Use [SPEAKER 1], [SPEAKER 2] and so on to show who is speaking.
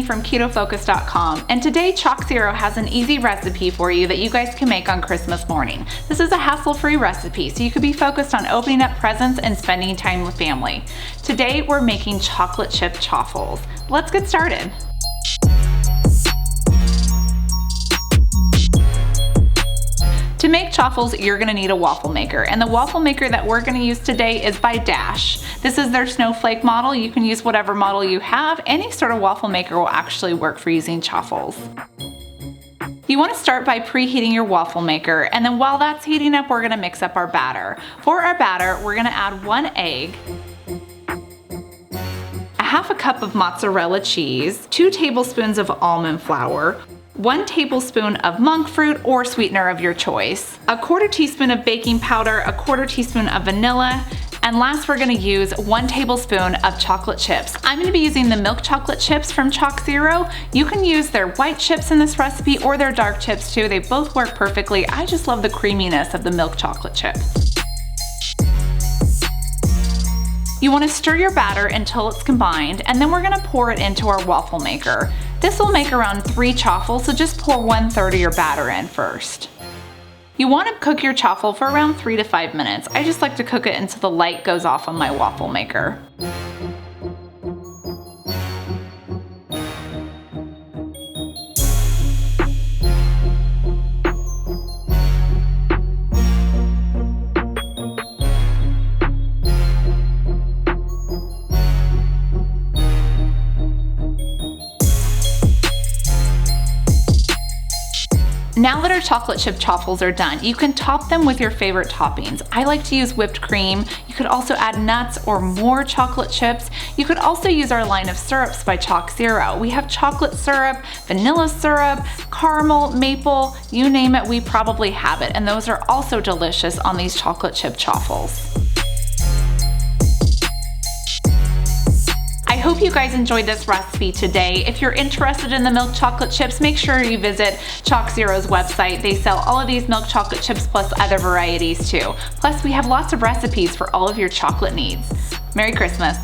[SPEAKER 1] from KetoFocus.com, and today ChocZero has an easy recipe for you that you guys can make on Christmas morning. This is a hassle-free recipe, so you could be focused on opening up presents and spending time with family. Today we're making chocolate chip chaffles. Let's get started. To make chaffles, you're going to need a waffle maker, and the waffle maker that we're going to use today is by Dash. This is their snowflake model. You can use whatever model you have. Any sort of waffle maker will actually work for using chaffles. You want to start by preheating your waffle maker, and then while that's heating up, we're going to mix up our batter. For our batter, we're going to add 1 egg, a half a cup of mozzarella cheese, 2 tablespoons of almond flour, 1 tablespoon of monk fruit or sweetener of your choice, a 1/4 teaspoon of baking powder, a 1/4 teaspoon of vanilla, and last we're going to use 1 tablespoon of chocolate chips. I'm going to be using the milk chocolate chips from ChocZero. You can use their white chips in this recipe or their dark chips too. They both work perfectly. I just love the creaminess of the milk chocolate chip. You want to stir your batter until it's combined, and then we're going to pour it into our waffle maker. This will make around 3 chaffles, so just pour 1/3 of your batter in first. You want to cook your chaffle for around 3 to 5 minutes. I just like to cook it until the light goes off on my waffle maker. Now that our chocolate chip chaffles are done, you can top them with your favorite toppings. I like to use whipped cream. You could also add nuts or more chocolate chips. You could also use our line of syrups by ChocZero. We have chocolate syrup, vanilla syrup, caramel, maple, you name it, we probably have it. And those are also delicious on these chocolate chip chaffles. I hope you guys enjoyed this recipe today. If you're interested in the milk chocolate chips, make sure you visit ChocZero's website. They sell all of these milk chocolate chips plus other varieties too. Plus, we have lots of recipes for all of your chocolate needs. Merry Christmas.